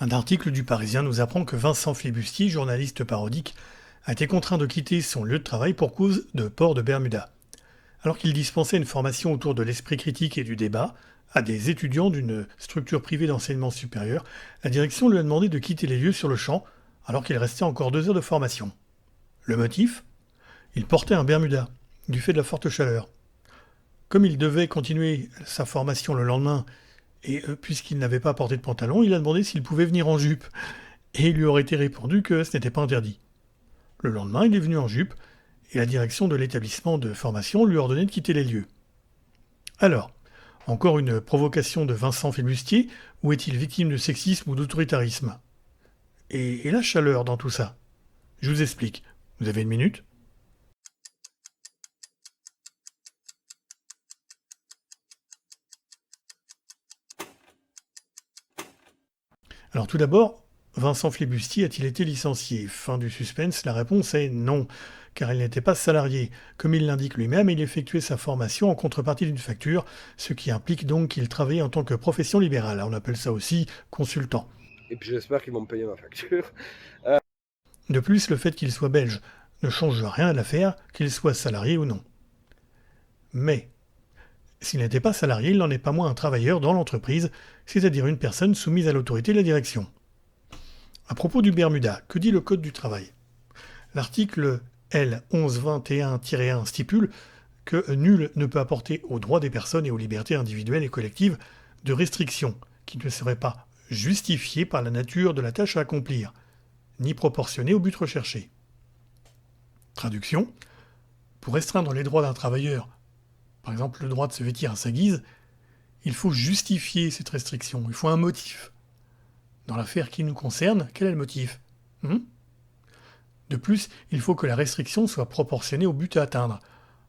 Un article du Parisien nous apprend que Vincent Flibustier, journaliste parodique, a été contraint de quitter son lieu de travail pour cause de port de Bermuda. Alors qu'il dispensait une formation autour de l'esprit critique et du débat à des étudiants d'une structure privée d'enseignement supérieur, la direction lui a demandé de quitter les lieux sur le champ alors qu'il restait encore 2 heures de formation. Le motif? Il portait un Bermuda, du fait de la forte chaleur. Comme il devait continuer sa formation le lendemain, et puisqu'il n'avait pas porté de pantalon, il a demandé s'il pouvait venir en jupe, et il lui aurait été répondu que ce n'était pas interdit. Le lendemain, il est venu en jupe, et la direction de l'établissement de formation lui a ordonné de quitter les lieux. Alors, encore une provocation de Vincent Flibustier, ou est-il victime de sexisme ou d'autoritarisme? Et la chaleur dans tout ça? Je vous explique. Vous avez une minute? Alors tout d'abord, Vincent Flibustier a-t-il été licencié? Fin du suspense, la réponse est non, car il n'était pas salarié. Comme il l'indique lui-même, il effectuait sa formation en contrepartie d'une facture, ce qui implique donc qu'il travaillait en tant que profession libérale. On appelle ça aussi consultant. Et puis j'espère qu'ils vont me payer ma facture. De plus, le fait qu'il soit belge ne change rien à l'affaire, qu'il soit salarié ou non. Mais, s'il n'était pas salarié, il n'en est pas moins un travailleur dans l'entreprise, c'est-à-dire une personne soumise à l'autorité de la direction. À propos du Bermuda, que dit le Code du travail? L'article L 1121-1 stipule que nul ne peut apporter aux droits des personnes et aux libertés individuelles et collectives de restrictions qui ne seraient pas justifiées par la nature de la tâche à accomplir, ni proportionnées au but recherché. Traduction: pour restreindre les droits d'un travailleur, par exemple le droit de se vêtir à sa guise, il faut justifier cette restriction, il faut un motif. Dans l'affaire qui nous concerne, quel est le motif? De plus, il faut que la restriction soit proportionnée au but à atteindre.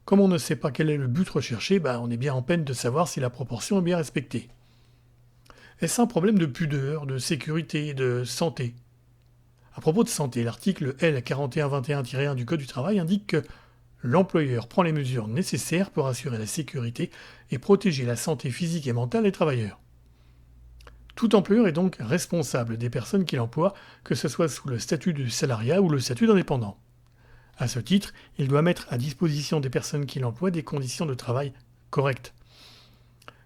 Comme on ne sait pas quel est le but recherché, on est bien en peine de savoir si la proportion est bien respectée. Est-ce un problème de pudeur, de sécurité, de santé? À propos de santé, l'article L 4121-1 du Code du travail indique que l'employeur prend les mesures nécessaires pour assurer la sécurité et protéger la santé physique et mentale des travailleurs. Tout employeur est donc responsable des personnes qu'il emploie, que ce soit sous le statut de salariat ou le statut d'indépendant. À ce titre, il doit mettre à disposition des personnes qu'il emploie des conditions de travail correctes.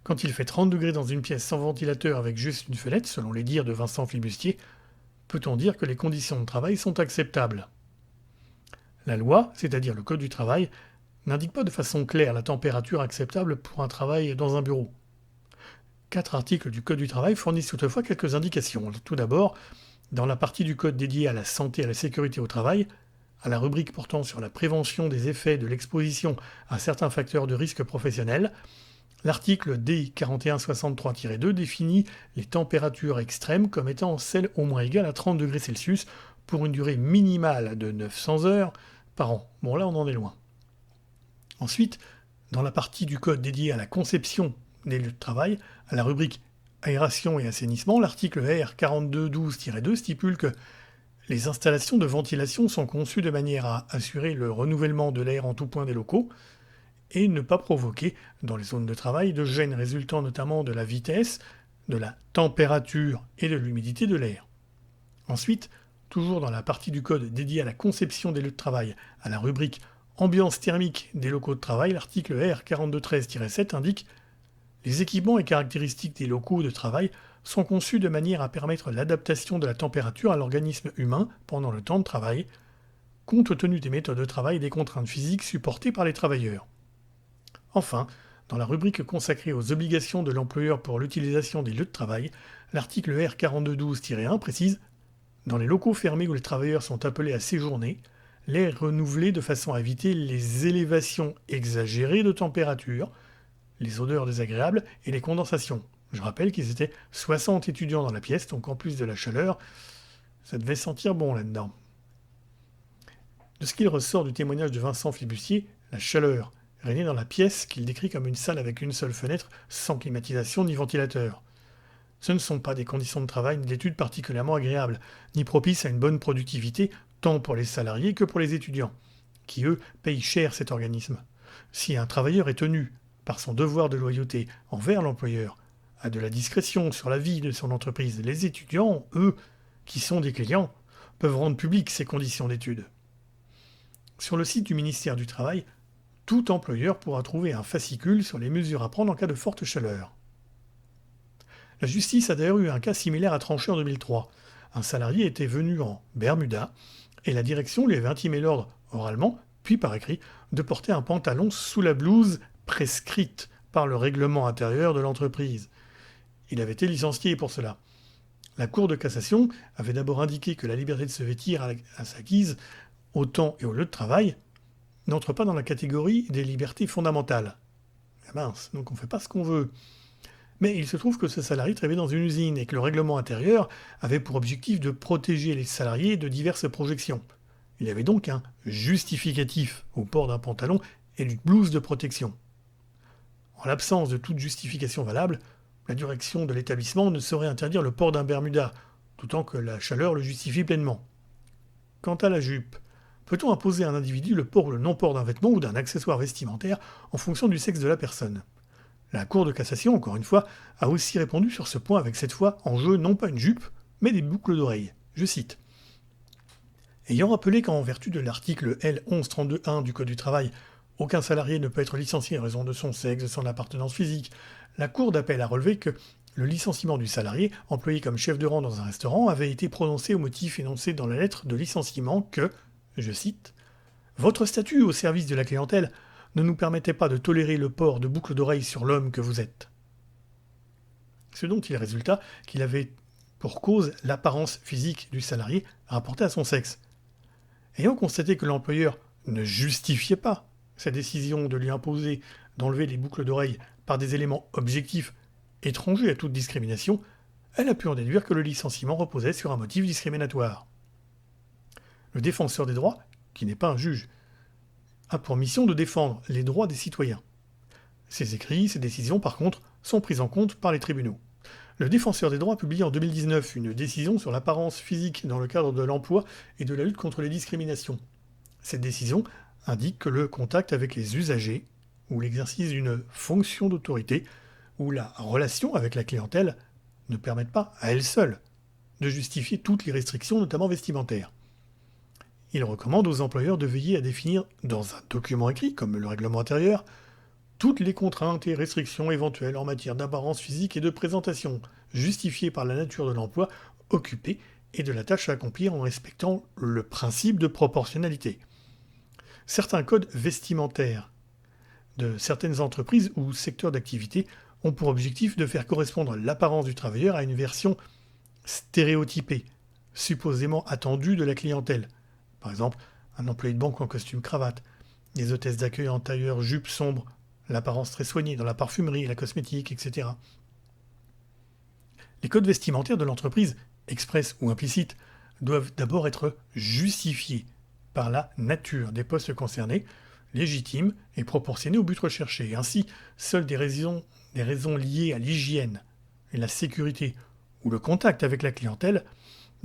Quand il fait 30 degrés dans une pièce sans ventilateur avec juste une fenêtre, selon les dires de Vincent Flibustier, peut-on dire que les conditions de travail sont acceptables? La loi, c'est-à-dire le Code du travail, n'indique pas de façon claire la température acceptable pour un travail dans un bureau. 4 articles du Code du travail fournissent toutefois quelques indications. Tout d'abord, dans la partie du Code dédiée à la santé et à la sécurité au travail, à la rubrique portant sur la prévention des effets de l'exposition à certains facteurs de risque professionnel, l'article D 4163-2 définit les températures extrêmes comme étant celles au moins égales à 30 degrés Celsius pour une durée minimale de 900 heures par an. Bon, là, on en est loin. Ensuite, dans la partie du code dédiée à la conception des lieux de travail, à la rubrique aération et assainissement, l'article R 4212-2 stipule que les installations de ventilation sont conçues de manière à assurer le renouvellement de l'air en tout point des locaux et ne pas provoquer, dans les zones de travail, de gêne résultant notamment de la vitesse, de la température et de l'humidité de l'air. Ensuite, toujours dans la partie du code dédiée à la conception des lieux de travail, à la rubrique ambiance thermique des locaux de travail, l'article R 4213-7 indique: les équipements et caractéristiques des locaux de travail sont conçus de manière à permettre l'adaptation de la température à l'organisme humain pendant le temps de travail, compte tenu des méthodes de travail et des contraintes physiques supportées par les travailleurs. Enfin, dans la rubrique consacrée aux obligations de l'employeur pour l'utilisation des lieux de travail, l'article R 4212-1 précise: dans les locaux fermés où les travailleurs sont appelés à séjourner, l'air est renouvelé de façon à éviter les élévations exagérées de température, les odeurs désagréables et les condensations. Je rappelle qu'ils étaient 60 étudiants dans la pièce, donc en plus de la chaleur, ça devait sentir bon là-dedans. De ce qu'il ressort du témoignage de Vincent Flibustier, la chaleur régnait dans la pièce qu'il décrit comme une salle avec une seule fenêtre, sans climatisation ni ventilateur. Ce ne sont pas des conditions de travail ni d'études particulièrement agréables, ni propices à une bonne productivité, tant pour les salariés que pour les étudiants, qui eux payent cher cet organisme. Si un travailleur est tenu par son devoir de loyauté envers l'employeur a de la discrétion sur la vie de son entreprise. Les étudiants, eux, qui sont des clients, peuvent rendre publiques ces conditions d'études. Sur le site du ministère du Travail, tout employeur pourra trouver un fascicule sur les mesures à prendre en cas de forte chaleur. La justice a d'ailleurs eu un cas similaire à trancher en 2003. Un salarié était venu en Bermuda et la direction lui avait intimé l'ordre, oralement, puis par écrit, de porter un pantalon sous la blouse prescrite par le règlement intérieur de l'entreprise. Il avait été licencié pour cela. La Cour de cassation avait d'abord indiqué que la liberté de se vêtir à sa guise, au temps et au lieu de travail, n'entre pas dans la catégorie des libertés fondamentales. Ah mince, donc on ne fait pas ce qu'on veut. Mais il se trouve que ce salarié travaillait dans une usine et que le règlement intérieur avait pour objectif de protéger les salariés de diverses projections. Il y avait donc un justificatif au port d'un pantalon et d'une blouse de protection. En l'absence de toute justification valable, la direction de l'établissement ne saurait interdire le port d'un Bermuda, d'autant que la chaleur le justifie pleinement. Quant à la jupe, peut-on imposer à un individu le port ou le non-port d'un vêtement ou d'un accessoire vestimentaire en fonction du sexe de la personne ? La Cour de cassation, encore une fois, a aussi répondu sur ce point avec cette fois en jeu non pas une jupe, mais des boucles d'oreilles. Je cite. Ayant rappelé qu'en vertu de l'article L 1132-1 du Code du travail, aucun salarié ne peut être licencié en raison de son sexe, de son appartenance physique, la Cour d'appel a relevé que le licenciement du salarié, employé comme chef de rang dans un restaurant, avait été prononcé au motif énoncé dans la lettre de licenciement que, je cite, « Votre statut au service de la clientèle ne nous permettait pas de tolérer le port de boucles d'oreilles sur l'homme que vous êtes. » Ce dont il résulta qu'il avait pour cause l'apparence physique du salarié rapportée à son sexe. Ayant constaté que l'employeur ne justifiait pas sa décision de lui imposer d'enlever les boucles d'oreilles par des éléments objectifs étrangers à toute discrimination, elle a pu en déduire que le licenciement reposait sur un motif discriminatoire. Le défenseur des droits, qui n'est pas un juge, a pour mission de défendre les droits des citoyens. Ses écrits, ses décisions, par contre, sont pris en compte par les tribunaux. Le défenseur des droits a publié en 2019 une décision sur l'apparence physique dans le cadre de l'emploi et de la lutte contre les discriminations. Cette décision indique que le contact avec les usagers, ou l'exercice d'une fonction d'autorité, ou la relation avec la clientèle, ne permettent pas, à elles seules, de justifier toutes les restrictions, notamment vestimentaires. Il recommande aux employeurs de veiller à définir, dans un document écrit, comme le règlement intérieur, toutes les contraintes et restrictions éventuelles en matière d'apparence physique et de présentation, justifiées par la nature de l'emploi occupé et de la tâche à accomplir en respectant le principe de proportionnalité. Certains codes vestimentaires de certaines entreprises ou secteurs d'activité ont pour objectif de faire correspondre l'apparence du travailleur à une version stéréotypée, supposément attendue de la clientèle. Par exemple, un employé de banque en costume cravate, des hôtesses d'accueil en tailleur jupe sombre, l'apparence très soignée dans la parfumerie, la cosmétique, etc. Les codes vestimentaires de l'entreprise, express ou implicites, doivent d'abord être justifiés par la nature des postes concernés, légitimes et proportionnés au but recherché. Ainsi, seules des raisons liées à l'hygiène et la sécurité ou le contact avec la clientèle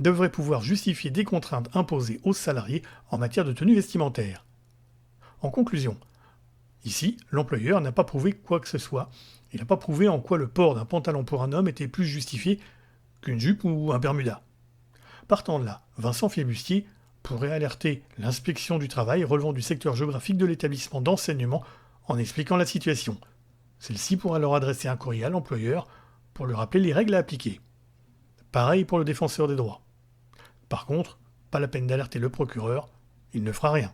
devraient pouvoir justifier des contraintes imposées aux salariés en matière de tenue vestimentaire. En conclusion, ici, l'employeur n'a pas prouvé quoi que ce soit. Il n'a pas prouvé en quoi le port d'un pantalon pour un homme était plus justifié qu'une jupe ou un bermuda. Partant de là, Vincent Flibustier pourrait alerter l'inspection du travail relevant du secteur géographique de l'établissement d'enseignement en expliquant la situation. Celle-ci pourra alors adresser un courrier à l'employeur pour lui rappeler les règles à appliquer. Pareil pour le défenseur des droits. Par contre, pas la peine d'alerter le procureur, il ne fera rien.